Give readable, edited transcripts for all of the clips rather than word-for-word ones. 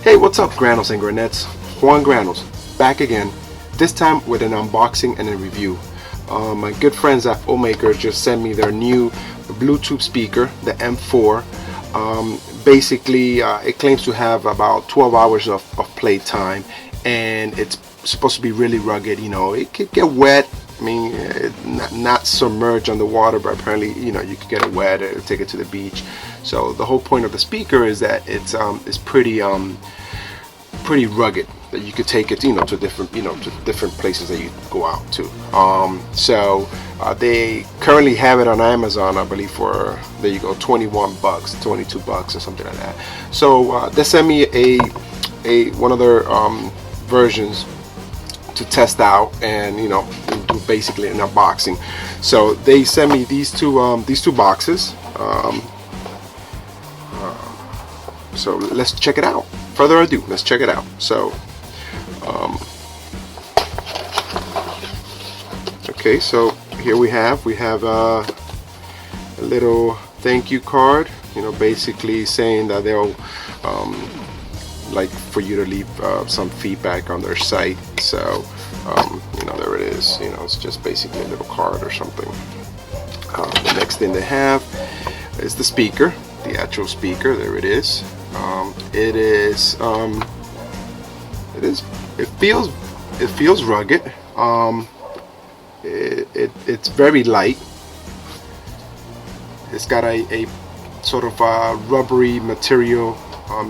Hey, what's up, Granos and Granettes? Juan Granos, back again, this time with an unboxing and a review. My good friends at Omaker just sent me their new Bluetooth speaker, the M4. Basically, it claims to have about 12 hours of playtime, and it's supposed to be really rugged. You know, it could get wet. I mean, not submerged underwater, but apparently, you know, you could get it wet and take it to the beach. So the whole point of the speaker is that it's pretty rugged, that you could take it, you know, to different places that you go out to. So they currently have it on Amazon, I believe, for, there you go, 21 bucks, 22 bucks or something like that. So they sent me one of their versions to test out, and you know, do basically an unboxing. So they sent me these two boxes. So let's check it out. Further ado, let's check it out. So okay, so here we have a little thank you card, you know, basically saying that they'll like for you to leave some feedback on their site. So you know, there it is. You know, it's just basically a little card or something. The next thing they have is the speaker, the actual speaker. There it is. It feels rugged. It's very light. It's got a sort of rubbery material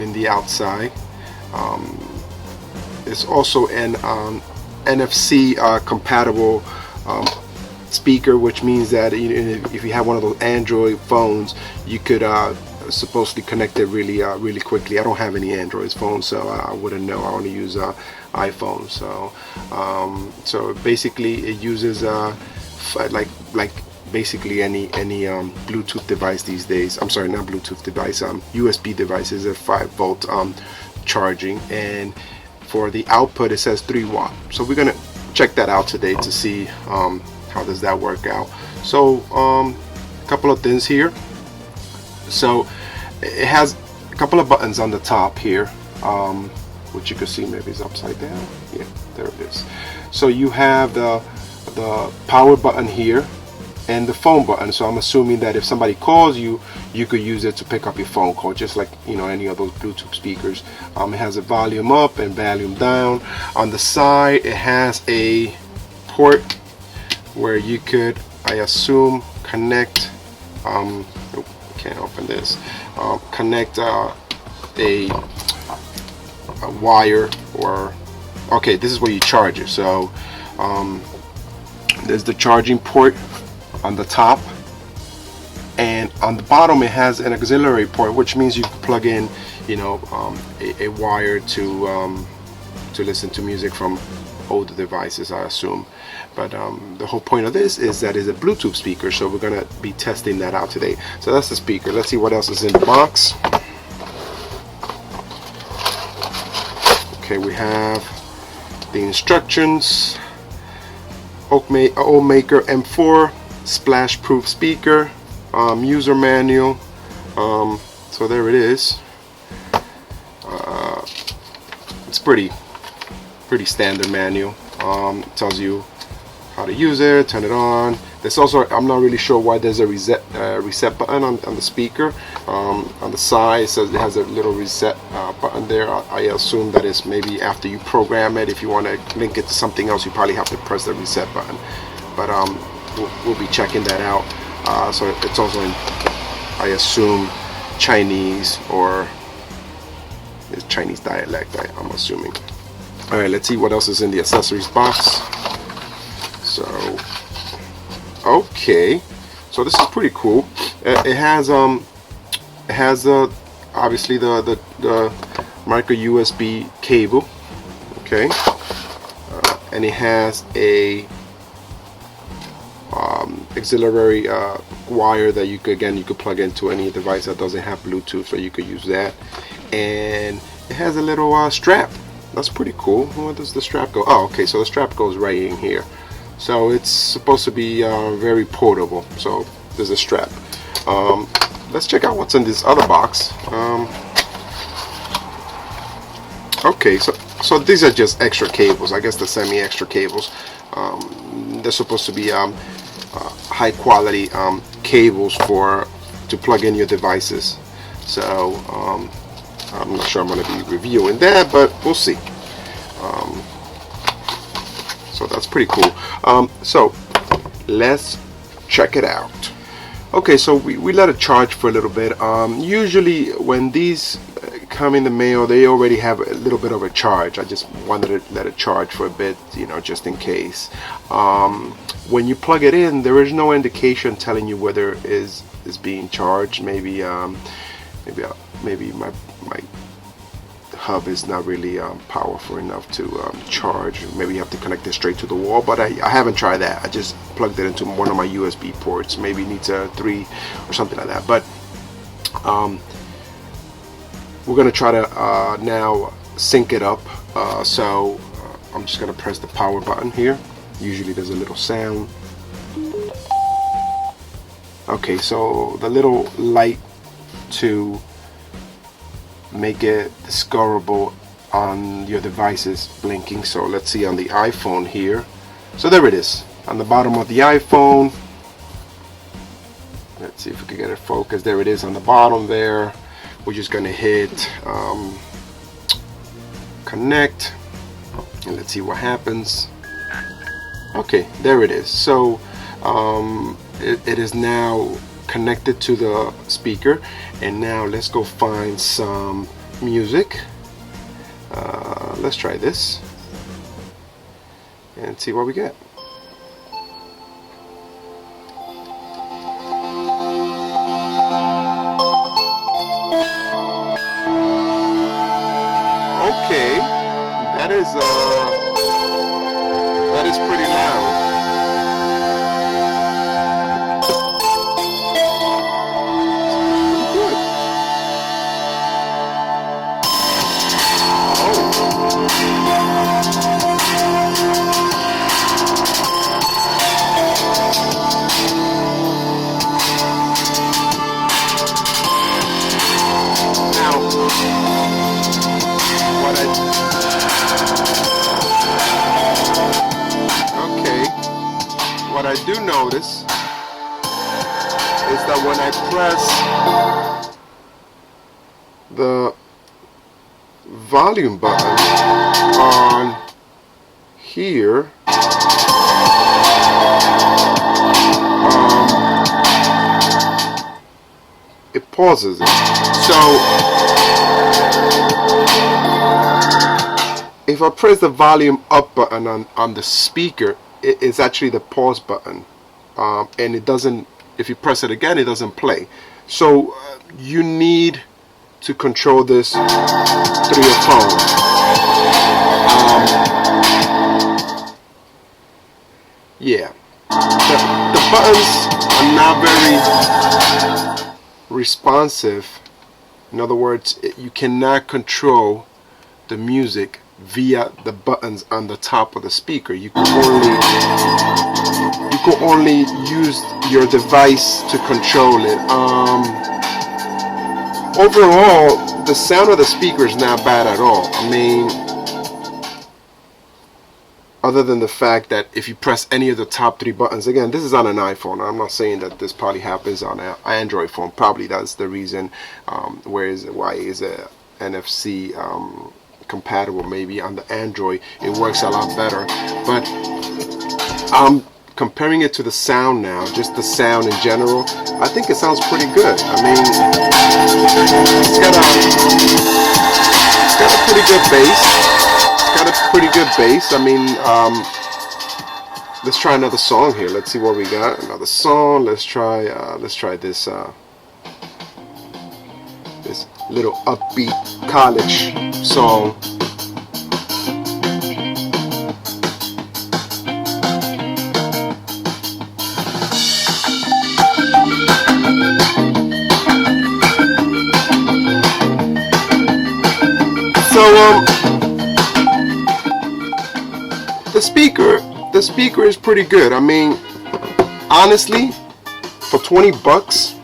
in the outside. It's also an NFC compatible speaker, which means that if you have one of those Android phones, you could supposedly connect it really quickly. I don't have any Android phones, so I wouldn't know. I only use iPhone. So basically it uses like basically any Bluetooth device these days. I'm sorry, not Bluetooth device, USB devices at 5-volt charging, and for the output it says 3 watt. So we're gonna check that out today to see how does that work out. So a couple of things here. So it has a couple of buttons on the top here, which you can see maybe is upside down. Yeah, there it is. So you have the power button here and the phone button. So I'm assuming that if somebody calls you, you could use it to pick up your phone call, just like, you know, any of those Bluetooth speakers. It has a volume up and volume down. On the side, it has a port where you could, I assume, connect. Can't open this. Connect a wire, or okay, this is where you charge it. So there's the charging port on the top, and on the bottom it has an auxiliary port, which means you can plug in, you know, a wire to listen to music from older devices, I assume. But the whole point of this is that it's a Bluetooth speaker, so we're gonna be testing that out today. So that's the speaker. Let's see what else is in the box. Okay, we have the instructions. Omaker M4 splash proof speaker, user manual. So there it is. It's pretty standard manual. Tells you how to use it, turn it on. There's also, I'm not really sure why there's a reset button on the speaker. On the side it says it has a little reset button there. I assume that is maybe after you program it. If you want to link it to something else, you probably have to press the reset button. But we'll be checking that out. So it's also in, I assume, Chinese, or it's Chinese dialect, I'm assuming. Alright, let's see what else is in the accessories box. So, okay, so this is pretty cool. It has obviously the micro USB cable, okay, and it has a auxiliary wire that you could plug into any device that doesn't have Bluetooth, so you could use that. And it has a little strap. That's pretty cool. Where does the strap go? Oh, okay, so the strap goes right in here. So it's supposed to be very portable. So there's a strap. Let's check out what's in this other box. Okay, so these are just extra cables. I guess the semi-extra cables. They're supposed to be high quality cables to plug in your devices. So I'm not sure I'm going to be reviewing that, but we'll see. So that's pretty cool. So let's check it out. Okay, so we let it charge for a little bit. Usually when these come in the mail, they already have a little bit of a charge. I just wanted to let it charge for a bit, you know, just in case. When you plug it in, there is no indication telling you whether it is being charged. Maybe my hub is not really powerful enough to charge. Maybe you have to connect it straight to the wall, but I haven't tried that. I just plugged it into one of my USB ports. Maybe it needs a 3 or something like that. But we're gonna try to now sync it up. So I'm just gonna press the power button here. Usually there's a little sound. Okay, so the little light to make it discoverable on your device is blinking. So let's see on the iPhone here. So there it is on the bottom of the iPhone. Let's see if we can get it focused. There it is on the bottom there. We're just gonna hit connect and let's see what happens. Okay, there it is. So it is now connected to the speaker, and now let's go find some music. Let's try this and see what we get. Okay, that is pretty loud. What I do notice is that when I press the volume button on here, it pauses it. So if I press the volume up button on the speaker, it's actually the pause button, and it doesn't, if you press it again, it doesn't play. So you need to control this through your phone. Yeah, the buttons are not very responsive. In other words, you cannot control the music via the buttons on the top of the speaker. You can only use your device to control it. Overall, the sound of the speaker is not bad at all. I mean, other than the fact that if you press any of the top 3 buttons, again, this is on an iPhone. I'm not saying that this probably happens on an Android phone. Probably that's the reason. Why is a NFC compatible? Maybe on the Android it works a lot better. But comparing it to the sound now, just the sound in general, I think it sounds pretty good. I mean, it's got a pretty good bass. I mean, let's try another song here. Let's see what we got. Another song. Let's try this this little upbeat college song. So the speaker is pretty good. I mean, honestly, for 20 bucks,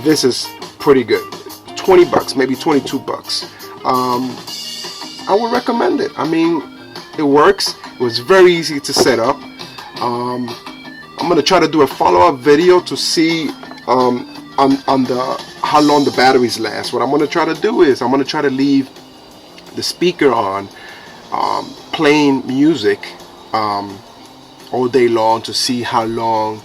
this is pretty good. 20 bucks, maybe 22 bucks. I would recommend it. I mean, it works. It was very easy to set up. I'm gonna try to do a follow-up video to see on the how long the batteries last. What I'm gonna try to do is I'm gonna try to leave the speaker on, playing music all day long to see how long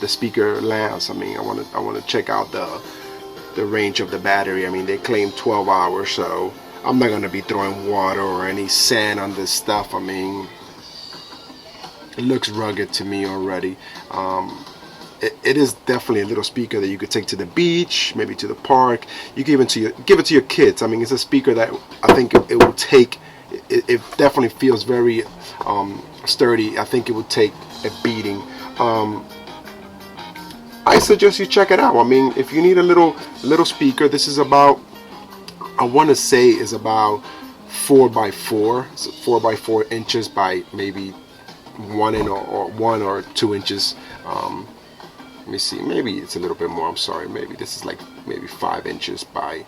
the speaker lasts. I mean, I want to check out the range of the battery. I mean, they claim 12 hours, so I'm not gonna be throwing water or any sand on this stuff. I mean, it looks rugged to me already. It is definitely a little speaker that you could take to the beach, maybe to the park. You give it to your kids. I mean, it's a speaker that I think it will take. It definitely feels very sturdy. I think it would take a beating. I suggest you check it out. I mean, if you need a little speaker, this is about, I want to say is about 4x4, so 4x4 inches by maybe 1 or 2 inches. Let me see, maybe it's a little bit more. I'm sorry, maybe this is like maybe 5 inches by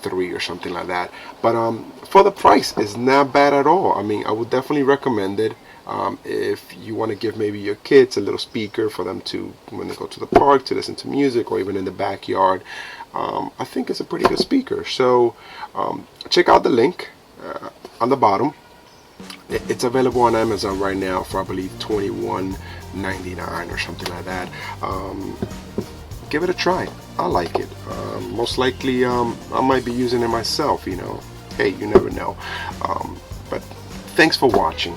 3 or something like that. But for the price, it's not bad at all. I mean, I would definitely recommend it. If you want to give maybe your kids a little speaker for them to, when they go to the park, to listen to music, or even in the backyard, I think it's a pretty good speaker. So check out the link on the bottom. It's available on Amazon right now for, I believe, $21.99 or something like that. Give it a try. I like it. Most likely I might be using it myself, you know. Hey, you never know. But thanks for watching.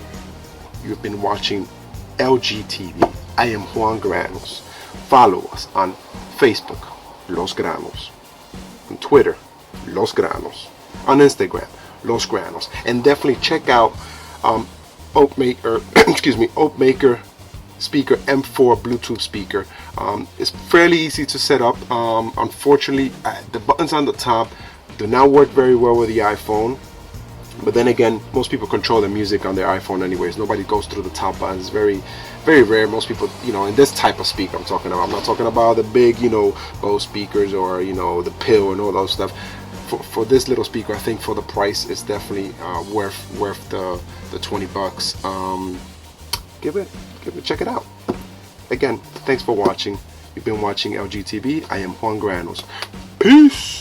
You've been watching LGTV. I am Juan Granos. Follow us on Facebook, Los Granos, on Twitter, Los Granos, on Instagram, Los Granos, and definitely check out Omaker, Omaker speaker, M4 Bluetooth speaker. It's fairly easy to set up. Unfortunately, the buttons on the top do not work very well with the iPhone. But then again, most people control the music on their iPhone anyways. Nobody goes through the top buttons. It's very, very rare. Most people, you know, in this type of speaker I'm talking about. I'm not talking about the big, you know, Bose speakers or, you know, the pill and all those stuff. For this little speaker, I think for the price, it's definitely worth the 20 bucks. Check it out. Again, thanks for watching. You've been watching LGTV. I am Juan Granos. Peace.